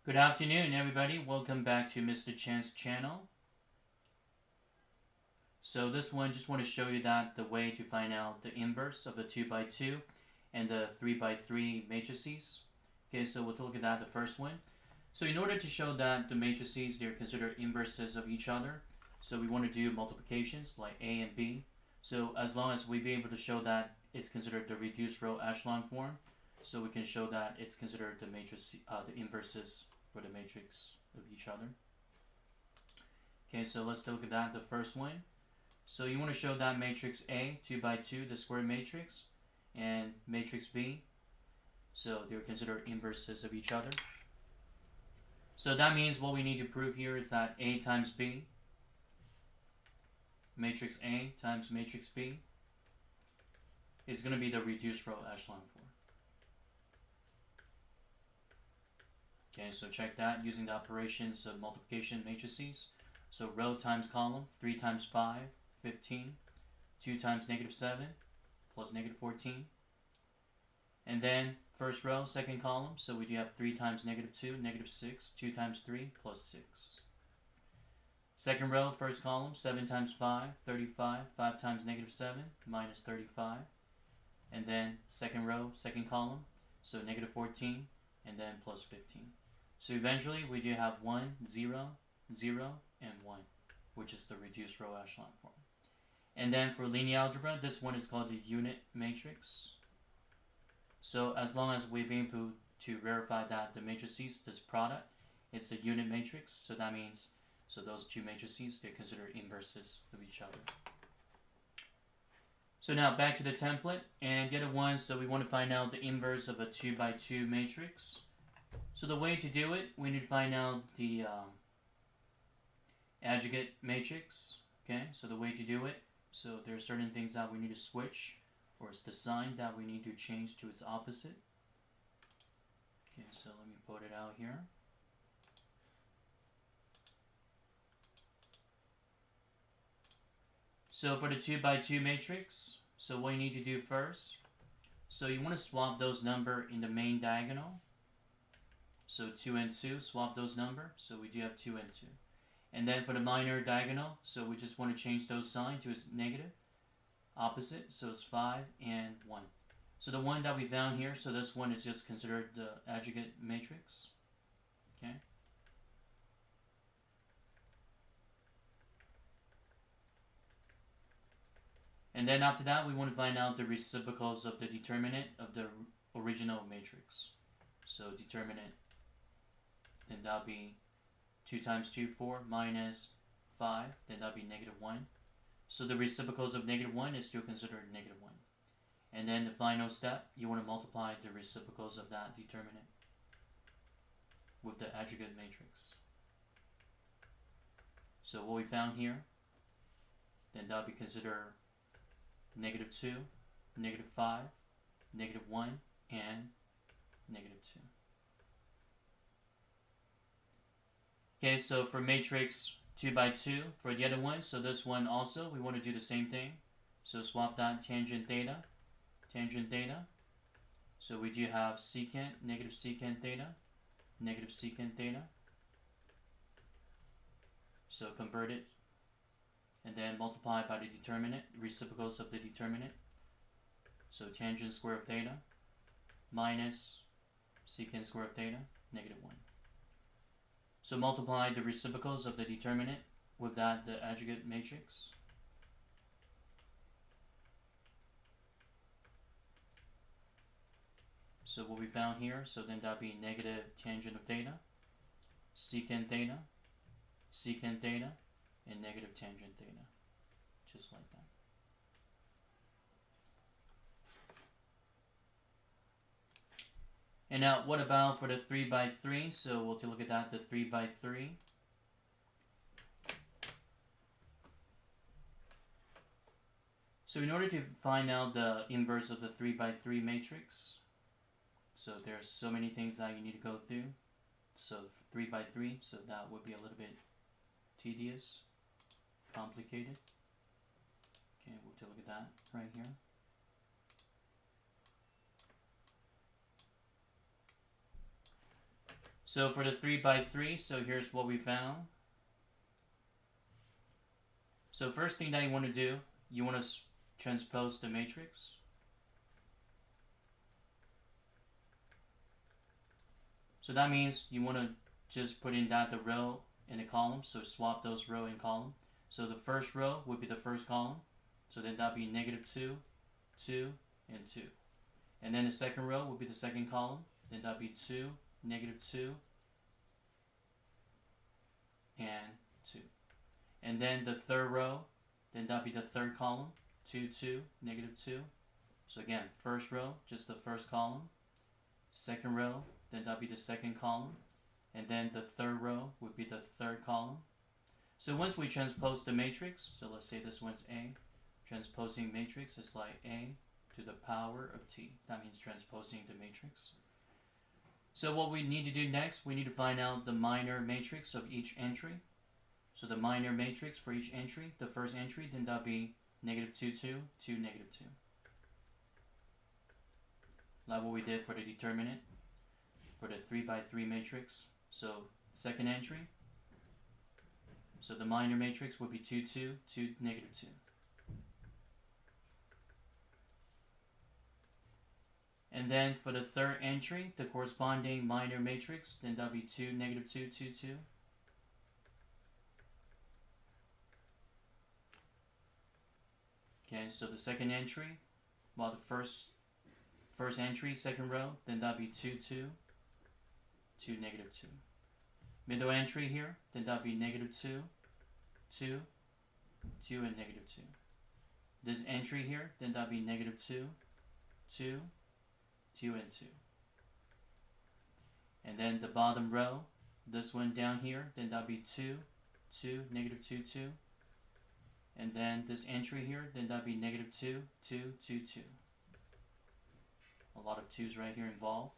Good afternoon, everybody. Welcome back to Mr. Chen's channel. So this one, just want to show you that the way to find out the inverse of the 2x2 and the 3x3 matrices. Okay, so we'll look at that, the first one. So in order to show that the matrices, they're considered inverses of each other, so we want to do multiplications like A and B. So as long as we be able to show that it's considered the reduced row echelon form, so we can show that it's considered the matrix, the inverses for the matrix of each other. Okay, so let's look at that, the first one. So you want to show that matrix A, 2x2, the square matrix, and matrix B, so they're considered inverses of each other. So that means what we need to prove here is that A times B, matrix A times matrix B, is going to be the reduced row echelon form. Okay, so check that using the operations of multiplication matrices. So row times column, 3 times 5, 15, 2 times negative 7, plus negative 14. And then first row, second column, so we do have 3 times negative 2, negative 6, 2 times 3, plus 6. Second row, first column, 7 times 5, 35, 5 times negative 7, minus 35. And then second row, second column, so negative 14, and then plus 15. So eventually we do have 1, 0, 0, and 1, which is the reduced row echelon form. And then for linear algebra, this one is called the unit matrix. So as long as we've been able to verify that the matrices, this product, it's a unit matrix, so that means, so those two matrices, they're considered inverses of each other. So now back to the template, and the other one, so we want to find out the inverse of a 2x2 matrix. So the way to do it, we need to find out the adjugate matrix. Okay, so the way to do it, so there are certain things that we need to switch, or it's the sign that we need to change to its opposite. Okay, so let me put it out here. So for the 2x2 matrix, so what you need to do first, so you want to swap those numbers in the main diagonal. So 2 and 2, swap those numbers. So we do have 2 and 2. And then for the minor diagonal, so we just want to change those signs to its negative, opposite. So it's 5 and 1. So the one that we found here, so this one is just considered the adjugate matrix. Okay. And then after that, we want to find out the reciprocals of the determinant of the original matrix. So determinant, then that'll be 2 times 2, 4, minus 5, then that'll be negative 1. So the reciprocals of negative 1 is still considered negative 1. And then the final step, you want to multiply the reciprocals of that determinant with the adjugate matrix. So what we found here, then that'll be considered negative 2, negative 5, negative 1, and negative 2. Okay, so for matrix 2x2, for the other one, so this one also, we want to do the same thing. So swap that tangent theta. So we do have secant, negative secant theta, negative secant theta. So convert it, and then multiply by the determinant, reciprocals of the determinant. So tangent square of theta minus secant square of theta, negative 1. So multiply the reciprocals of the determinant with that, the adjugate matrix. So what we found here, so then that'll be negative tangent of theta, secant theta, and negative tangent theta, just like that. And now, what about for the 3x3? So we'll take a look at that, the 3x3. So in order to find out the inverse of the 3x3 matrix, so there's so many things that you need to go through. So 3x3, so that would be a little bit tedious, complicated. Okay, we'll take a look at that right here. So for the 3 by 3, so here's what we found. So first thing that you want to do, you want to transpose the matrix. So that means you want to just put in that the row and the column, so swap those row and column. So the first row would be the first column, so then that'd be -2, 2, and 2. And then the second row would be the second column, then that'd be 2, -2, and 2. And then the third row, then that'd be the third column, 2, 2, -2. So again, first row, just the first column. Second row, then that'd be the second column. And then the third row would be the third column. So once we transpose the matrix, so let's say this one's A, transposing matrix is like A to the power of T. That means transposing the matrix. So what we need to do next, we need to find out the minor matrix of each entry. So the minor matrix for each entry, the first entry, then that'll be -2, 2, 2, -2. Like what we did for the determinant for the 3 by 3 matrix. So second entry, so the minor matrix would be 2, 2, 2, -2. And then for the third entry, the corresponding minor matrix, then that'll be 2, -2, 2, 2. Okay, so the second entry, well the first entry, second row, then that'll be 2, 2, 2, -2. Middle entry here, then that'll be -2, 2, 2, and -2. This entry here, then that'll be -2, 2, 2, and 2. And then the bottom row, this one down here, then that'll be 2, 2, -2, 2. And then this entry here, then that'll be -2, 2, 2, 2. A lot of 2's right here involved.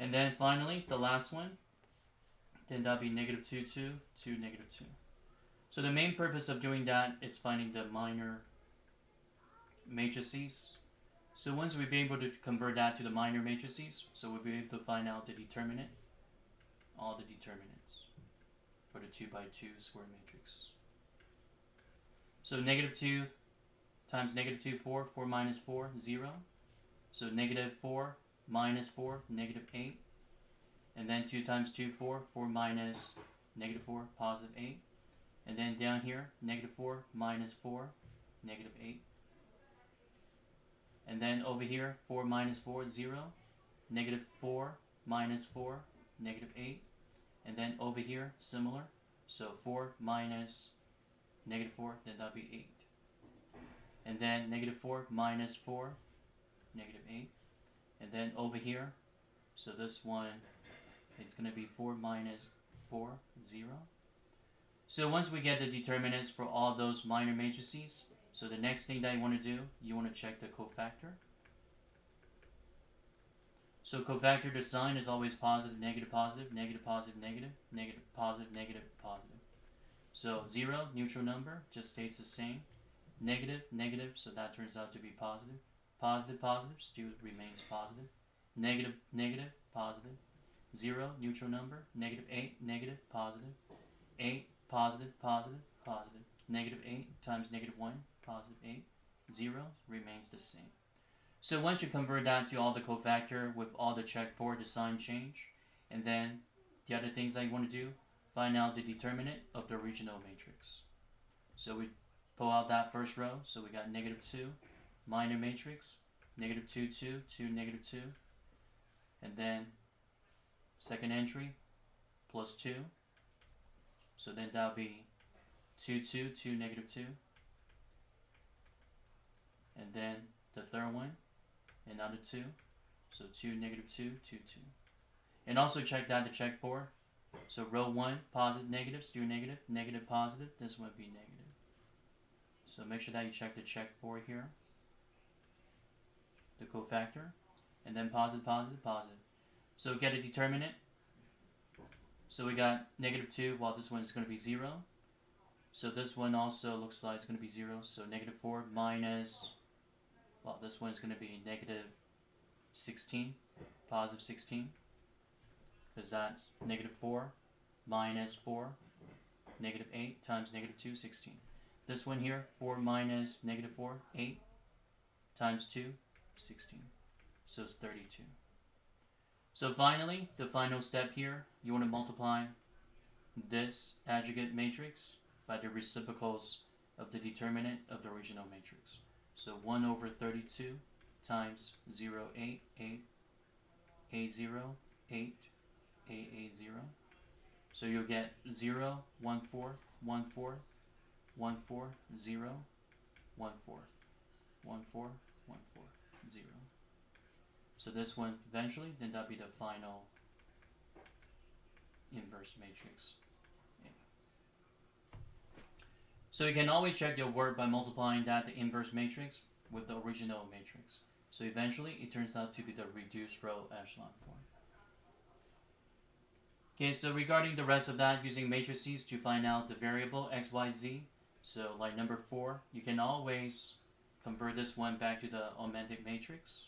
And then finally, the last one, then that'll be -2, 2, 2, -2. So the main purpose of doing that is finding the minor matrices. So once we'll be able to convert that to the minor matrices, so we'll be able to find out the determinant, all the determinants for the 2 by 2 square matrix. So -2 times -2, 4, 4 minus 4, 0. So -4 minus 4, -8. And then 2 times 2, 4, 4 minus -4, +8. And then down here, -4 minus 4, -8. And then over here, 4 minus 4, 0. -4 minus 4, -8. And then over here, similar. So 4 minus -4, then that'll be 8. And then -4 minus 4, -8. And then over here, so this one, it's going to be 4 minus 4, 0. So once we get the determinants for all those minor matrices, so the next thing that you want to do, you want to check the cofactor. So cofactor, the sign is always positive, negative, positive, negative, positive, negative, negative, positive, negative, positive. So 0, neutral number, just stays the same. Negative, negative, so that turns out to be positive. Positive, positive, still remains positive. Negative, negative, positive. 0, neutral number. -8, negative, positive. 8, positive, positive, positive. -8 times -1, +8. 0 remains the same. So once you convert that to all the cofactor with all the checkboard, the sign change. And then the other things that you want to do, find out the determinant of the original matrix. So we pull out that first row. So we got -2, minor matrix, -2, 2, 2, -2. And then second entry, +2. So then that'll be 2, 2, 2, -2. And then the third one, another 2. So 2, -2, 2, 2. And also check that the checkboard. So row 1, positive, negative, still negative, negative, positive. This one would be negative. So make sure that you check the checkboard here, the cofactor, and then positive, positive, positive. So get a determinant. So we got -2, while this one is going to be 0. So this one also looks like it's going to be 0. So -4 minus, well, this one is going to be -16, +16. because that's negative 4 minus 4, negative 8 times negative 2, 16. This one here, 4 minus negative 4, 8 times 2, 16. So it's 32. So finally, the final step here, you want to multiply this adjugate matrix by the reciprocals of the determinant of the original matrix. So 1 over 32 times 0, 8, 8, A 0, 8, A 0. So you'll get 0, 1 4, 1 4, 1 4, 0, 1 4, 1 4, 1 4, 0. So this one eventually, then that'll be the final inverse matrix. So you can always check your work by multiplying that, the inverse matrix, with the original matrix. So eventually it turns out to be the reduced row echelon form. Okay, so regarding the rest of that, using matrices to find out the variable x, y, z. So like number 4, you can always convert this one back to the augmented matrix.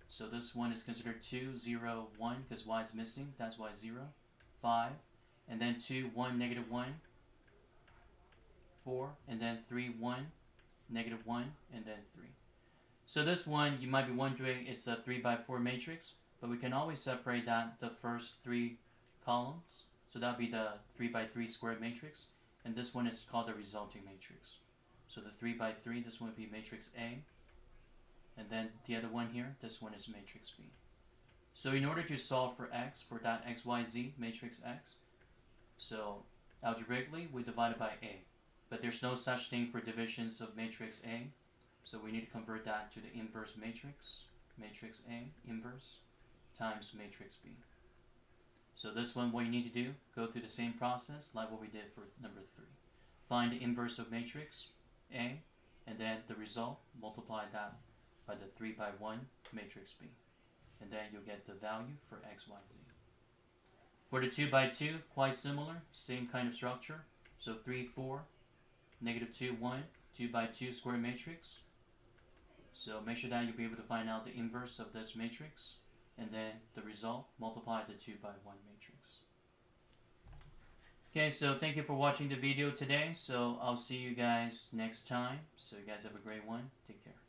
So this one is considered 2, 0, 1, because y is missing, that's y 0, 5, and then 2, 1, negative 1, 4, and then 3, 1, negative 1, and then 3. So this one, you might be wondering, it's a 3 by 4 matrix, but we can always separate that, the first 3 columns. So that would be the 3 by 3 squared matrix, and this one is called the resulting matrix. So the 3 by 3, this one would be matrix A, and then the other one here, this one is matrix B. So in order to solve for x, for that x, y, z, matrix x, so algebraically, we divide it by A. But there's no such thing for divisions of matrix A, so we need to convert that to the inverse matrix, matrix A, inverse, times matrix B. So this one, what you need to do, go through the same process like what we did for number 3. Find the inverse of matrix A, and then the result, multiply that by the 3 by 1 matrix B. And then you'll get the value for x, y, z. For the 2 by 2, quite similar, same kind of structure. So 3, 4, negative 2, 1, 2 by 2 square matrix. So make sure that you'll be able to find out the inverse of this matrix, and then the result, multiply the 2 by 1 matrix. Okay, so thank you for watching the video today. So I'll see you guys next time. So you guys have a great one. Take care.